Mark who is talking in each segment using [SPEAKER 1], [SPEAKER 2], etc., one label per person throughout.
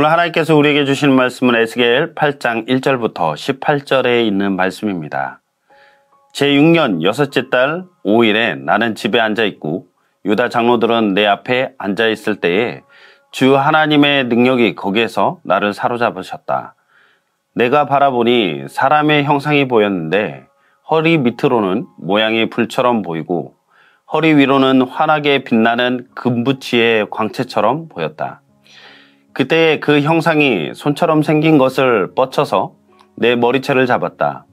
[SPEAKER 1] 오늘 하나님께서 우리에게 주신 말씀은 에스겔 8장 1절부터 18절에 있는 말씀입니다. 제6년 6째 달 5일에 나는 집에 앉아있고 유다 장로들은 내 앞에 앉아있을 때에 주 하나님의 능력이 거기에서 나를 사로잡으셨다. 내가 바라보니 사람의 형상이 보였는데 허리 밑으로는 모양이 불처럼 보이고 허리 위로는 환하게 빛나는 금붙이의 광채처럼 보였다. 그때 그 형상이 손처럼 생긴 것을 뻗쳐서 내 머리채를 잡았다.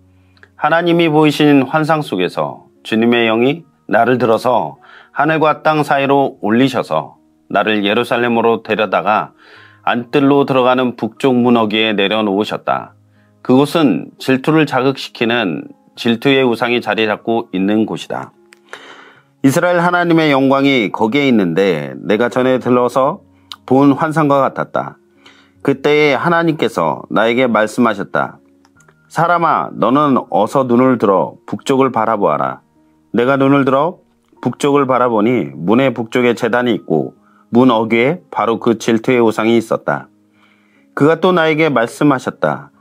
[SPEAKER 1] 하나님이 보이신 환상 속에서 주님의 영이 나를 들어서 하늘과 땅 사이로 올리셔서 나를 예루살렘으로 데려다가 안뜰로 들어가는 북쪽 문어기에 내려놓으셨다. 그곳은 질투를 자극시키는 질투의 우상이 자리 잡고 있는 곳이다. 이스라엘 하나님의 영광이 거기에 있는데 내가 전에 들러서 본 환상과 같았다. 그때에 하나님께서 나에게 말씀하셨다. 사람아, 너는 어서 눈을 들어 북쪽을 바라보아라. 내가 눈을 들어 북쪽을 바라보니 문의 북쪽에 제단이 있고 문 어귀에 바로 그 질투의 우상이 있었다. 그가 또 나에게 말씀하셨다.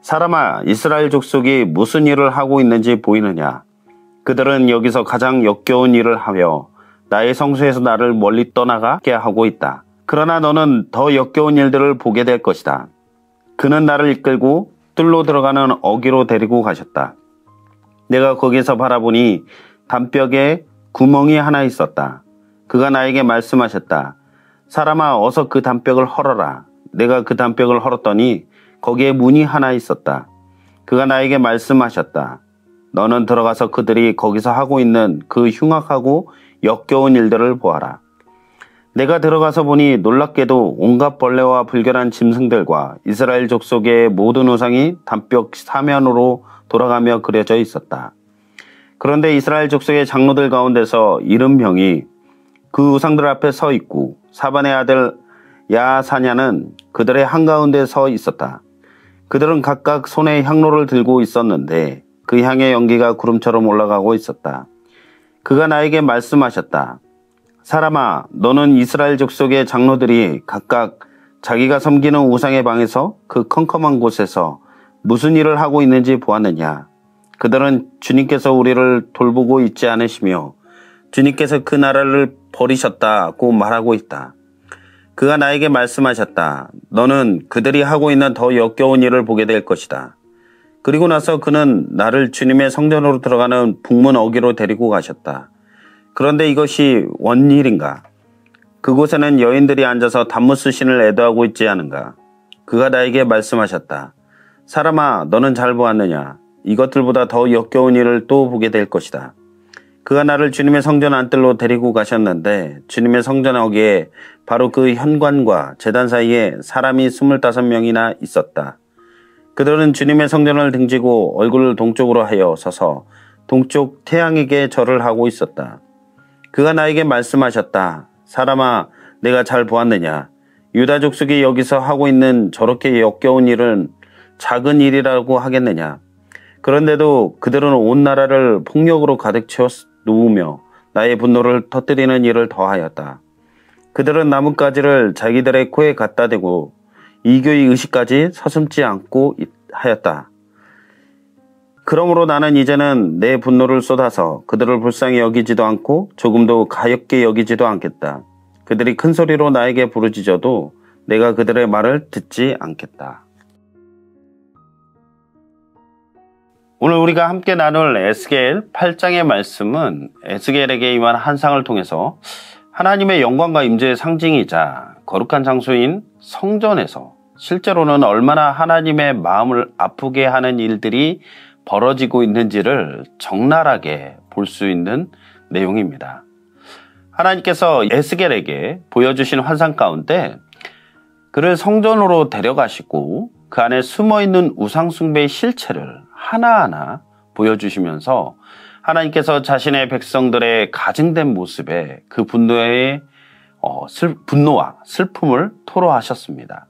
[SPEAKER 1] 사람아, 이스라엘 족속이 무슨 일을 하고 있는지 보이느냐? 그들은 여기서 가장 역겨운 일을 하며 나의 성소에서 나를 멀리 떠나가게 하고 있다. 그러나 너는 더 역겨운 일들을 보게 될 것이다. 그는 나를 이끌고 뜰로 들어가는 어귀로 데리고 가셨다. 내가 거기서 바라보니 담벽에 구멍이 하나 있었다. 그가 나에게 말씀하셨다. 사람아, 어서 그 담벽을 헐어라. 내가 그 담벽을 헐었더니 거기에 문이 하나 있었다. 그가 나에게 말씀하셨다. 너는 들어가서 그들이 거기서 하고 있는 그 흉악하고 역겨운 일들을 보아라. 내가 들어가서 보니 놀랍게도 온갖 벌레와 불결한 짐승들과 이스라엘 족속의 모든 우상이 담벽 사면으로 돌아가며 그려져 있었다. 그런데 이스라엘 족속의 장로들 가운데서 70명이 그 우상들 앞에 서 있고 사반의 아들 야사냐는 그들의 한가운데 서 있었다. 그들은 각각 손에 향로를 들고 있었는데 그 향의 연기가 구름처럼 올라가고 있었다. 그가 나에게 말씀하셨다. 사람아, 너는 이스라엘 족속의 장로들이 각각 자기가 섬기는 우상의 방에서 그 컴컴한 곳에서 무슨 일을 하고 있는지 보았느냐? 그들은 주님께서 우리를 돌보고 있지 않으시며 주님께서 그 나라를 버리셨다고 말하고 있다. 그가 나에게 말씀하셨다. 너는 그들이 하고 있는 더 역겨운 일을 보게 될 것이다. 그리고 나서 그는 나를 주님의 성전으로 들어가는 북문 어귀로 데리고 가셨다. 그런데 이것이 원일인가? 그곳에는 여인들이 앉아서 단무스 신을 애도하고 있지 않은가? 그가 나에게 말씀하셨다. 사람아, 너는 잘 보았느냐? 이것들보다 더 역겨운 일을 또 보게 될 것이다. 그가 나를 주님의 성전 안뜰로 데리고 가셨는데 주님의 성전 어귀에 바로 그 현관과 제단 사이에 사람이 25명이나 있었다. 그들은 주님의 성전을 등지고 얼굴을 동쪽으로 하여 서서 동쪽 태양에게 절을 하고 있었다. 그가 나에게 말씀하셨다. 사람아, 내가 잘 보았느냐? 유다 족속이 여기서 하고 있는 저렇게 역겨운 일은 작은 일이라고 하겠느냐? 그런데도 그들은 온 나라를 폭력으로 가득 채워 놓으며 나의 분노를 터뜨리는 일을 더하였다. 그들은 나뭇가지를 자기들의 코에 갖다 대고 이교의 의식까지 서슴지 않고 하였다. 그러므로 나는 이제는 내 분노를 쏟아서 그들을 불쌍히 여기지도 않고 조금도 가엾게 여기지도 않겠다. 그들이 큰 소리로 나에게 부르짖어도 내가 그들의 말을 듣지 않겠다. 오늘 우리가 함께 나눌 에스겔 8장의 말씀은 에스겔에게 임한 환상을 통해서 하나님의 영광과 임재의 상징이자 거룩한 장소인 성전에서 실제로는 얼마나 하나님의 마음을 아프게 하는 일들이 벌어지고 있는지를 적나라하게 볼 수 있는 내용입니다. 하나님께서 에스겔에게 보여주신 환상 가운데 그를 성전으로 데려가시고 그 안에 숨어있는 우상숭배의 실체를 하나하나 보여주시면서 하나님께서 자신의 백성들의 가증된 모습에 그 분노와 슬픔을 토로하셨습니다.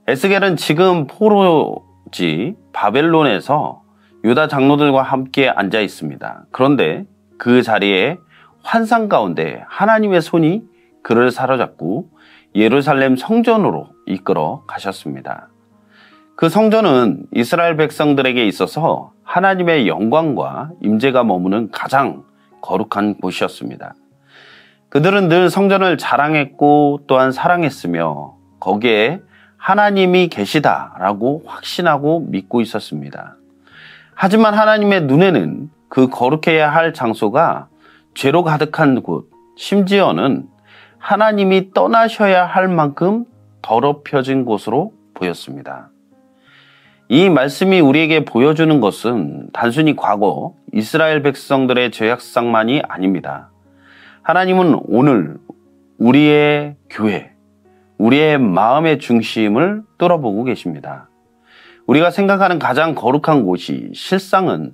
[SPEAKER 1] 에스겔은 지금 포로지 바벨론에서 유다 장로들과 함께 앉아 있습니다. 그런데 그 자리에 환상 가운데 하나님의 손이 그를 사로잡고 예루살렘 성전으로 이끌어 가셨습니다. 그 성전은 이스라엘 백성들에게 있어서 하나님의 영광과 임재가 머무는 가장 거룩한 곳이었습니다. 그들은 늘 성전을 자랑했고 또한 사랑했으며 거기에 하나님이 계시다라고 확신하고 믿고 있었습니다. 하지만 하나님의 눈에는 그 거룩해야 할 장소가 죄로 가득한 곳, 심지어는 하나님이 떠나셔야 할 만큼 더럽혀진 곳으로 보였습니다. 이 말씀이 우리에게 보여주는 것은 단순히 과거 이스라엘 백성들의 죄악상만이 아닙니다. 하나님은 오늘 우리의 교회, 우리의 마음의 중심을 뚫어보고 계십니다. 우리가 생각하는 가장 거룩한 곳이 실상은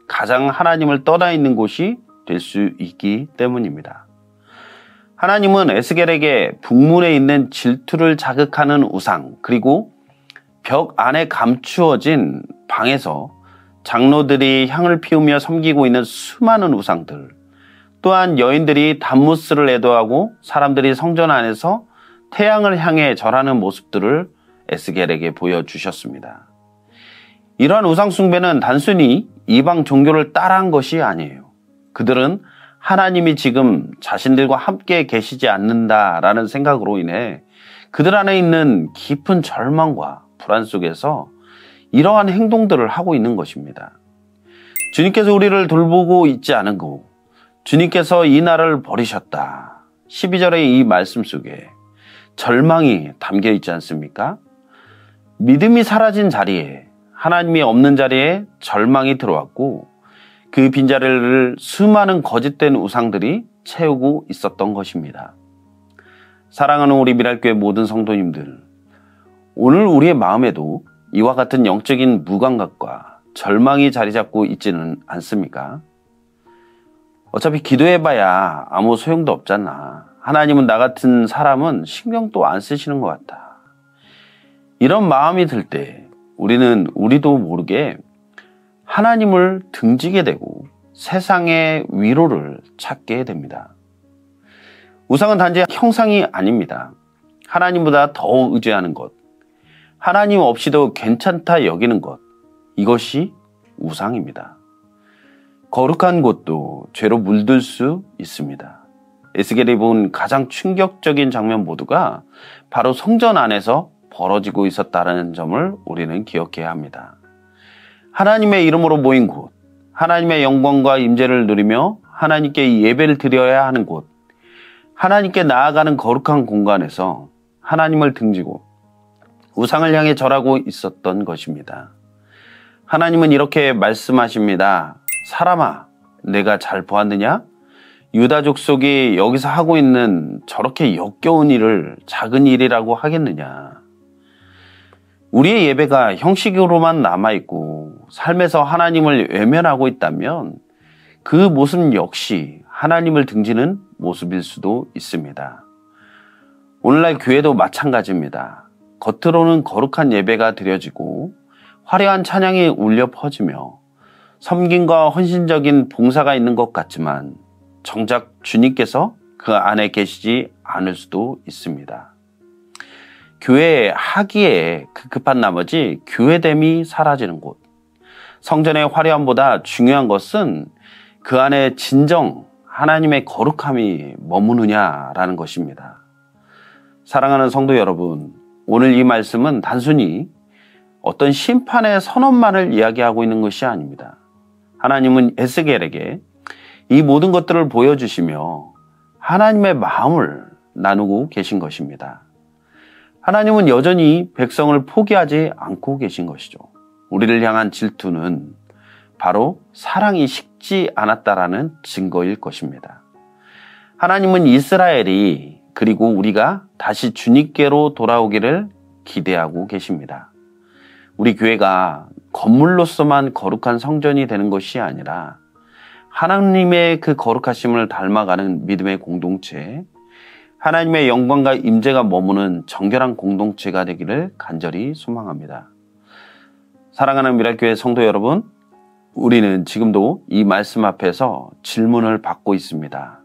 [SPEAKER 1] 가장 하나님을 떠나 있는 곳이 될 수 있기 때문입니다. 하나님은 에스겔에게 북문에 있는 질투를 자극하는 우상, 그리고 벽 안에 감추어진 방에서 장로들이 향을 피우며 섬기고 있는 수많은 우상들, 또한 여인들이 단무스를 애도하고 사람들이 성전 안에서 태양을 향해 절하는 모습들을 에스겔에게 보여주셨습니다. 이러한 우상 숭배는 단순히 이방 종교를 따라한 것이 아니에요. 그들은 하나님이 지금 자신들과 함께 계시지 않는다라는 생각으로 인해 그들 안에 있는 깊은 절망과 불안 속에서 이러한 행동들을 하고 있는 것입니다. 주님께서 우리를 돌보고 있지 않고 주님께서 이 나라를 버리셨다. 12절의 이 말씀 속에 절망이 담겨 있지 않습니까? 믿음이 사라진 자리에, 하나님이 없는 자리에 절망이 들어왔고 그 빈자리를 수많은 거짓된 우상들이 채우고 있었던 것입니다. 사랑하는 우리 미랄교회 모든 성도님들, 오늘 우리의 마음에도 이와 같은 영적인 무감각과 절망이 자리 잡고 있지는 않습니까? 어차피 기도해봐야 아무 소용도 없잖아. 하나님은 나 같은 사람은 신경도 안 쓰시는 것 같아. 이런 마음이 들 때 우리도 모르게 하나님을 등지게 되고 세상의 위로를 찾게 됩니다. 우상은 단지 형상이 아닙니다. 하나님보다 더 의지하는 것, 하나님 없이도 괜찮다 여기는 것, 이것이 우상입니다. 거룩한 곳도 죄로 물들 수 있습니다. 에스겔이 본 가장 충격적인 장면 모두가 바로 성전 안에서 벌어지고 있었다는 점을 우리는 기억해야 합니다. 하나님의 이름으로 모인 곳, 하나님의 영광과 임재를 누리며 하나님께 예배를 드려야 하는 곳, 하나님께 나아가는 거룩한 공간에서 하나님을 등지고 우상을 향해 절하고 있었던 것입니다. 하나님은 이렇게 말씀하십니다. 사람아, 내가 잘 보았느냐? 유다 족속이 여기서 하고 있는 저렇게 역겨운 일을 작은 일이라고 하겠느냐? 우리의 예배가 형식으로만 남아있고 삶에서 하나님을 외면하고 있다면 그 모습 역시 하나님을 등지는 모습일 수도 있습니다. 오늘날 교회도 마찬가지입니다. 겉으로는 거룩한 예배가 드려지고 화려한 찬양이 울려 퍼지며 섬김과 헌신적인 봉사가 있는 것 같지만 정작 주님께서 그 안에 계시지 않을 수도 있습니다. 교회 하기에 급급한 나머지 교회됨이 사라지는 곳, 성전의 화려함보다 중요한 것은 그 안에 진정 하나님의 거룩함이 머무느냐라는 것입니다. 사랑하는 성도 여러분, 오늘 이 말씀은 단순히 어떤 심판의 선언만을 이야기하고 있는 것이 아닙니다. 하나님은 에스겔에게 이 모든 것들을 보여주시며 하나님의 마음을 나누고 계신 것입니다. 하나님은 여전히 백성을 포기하지 않고 계신 것이죠. 우리를 향한 질투는 바로 사랑이 식지 않았다라는 증거일 것입니다. 하나님은 이스라엘이 그리고 우리가 다시 주님께로 돌아오기를 기대하고 계십니다. 우리 교회가 건물로서만 거룩한 성전이 되는 것이 아니라 하나님의 그 거룩하심을 닮아가는 믿음의 공동체, 하나님의 영광과 임재가 머무는 정결한 공동체가 되기를 간절히 소망합니다. 사랑하는 미랄교회 성도 여러분, 우리는 지금도 이 말씀 앞에서 질문을 받고 있습니다.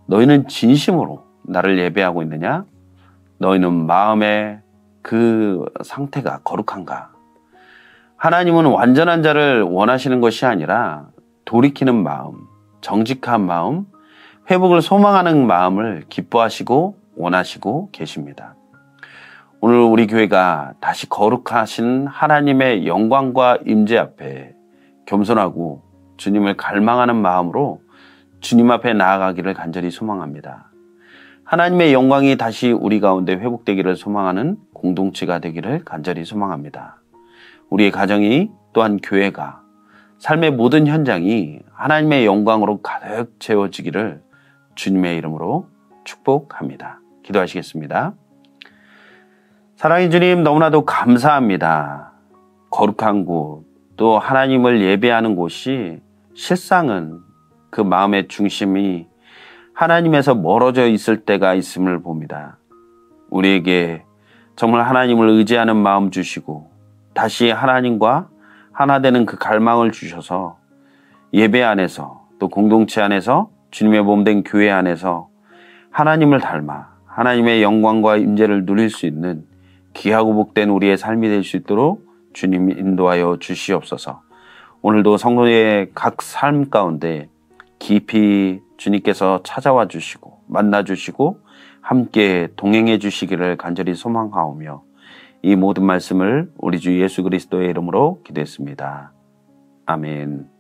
[SPEAKER 1] 너희는 진심으로 나를 예배하고 있느냐? 너희는 마음의 그 상태가 거룩한가? 하나님은 완전한 자를 원하시는 것이 아니라 돌이키는 마음, 정직한 마음, 회복을 소망하는 마음을 기뻐하시고 원하시고 계십니다. 오늘 우리 교회가 다시 거룩하신 하나님의 영광과 임재 앞에 겸손하고 주님을 갈망하는 마음으로 주님 앞에 나아가기를 간절히 소망합니다. 하나님의 영광이 다시 우리 가운데 회복되기를 소망하는 공동체가 되기를 간절히 소망합니다. 우리의 가정이 또한 교회가 삶의 모든 현장이 하나님의 영광으로 가득 채워지기를 주님의 이름으로 축복합니다. 기도하시겠습니다. 사랑의 주님, 너무나도 감사합니다. 거룩한 곳, 또 하나님을 예배하는 곳이 실상은 그 마음의 중심이 하나님에서 멀어져 있을 때가 있음을 봅니다. 우리에게 정말 하나님을 의지하는 마음 주시고 다시 하나님과 하나 되는 그 갈망을 주셔서 예배 안에서 또 공동체 안에서 주님의 몸된 교회 안에서 하나님을 닮아 하나님의 영광과 임재를 누릴 수 있는 귀하고 복된 우리의 삶이 될 수 있도록 주님 인도하여 주시옵소서. 오늘도 성도의 각 삶 가운데 깊이 주님께서 찾아와 주시고 만나 주시고 함께 동행해 주시기를 간절히 소망하오며 이 모든 말씀을 우리 주 예수 그리스도의 이름으로 기도했습니다. 아멘.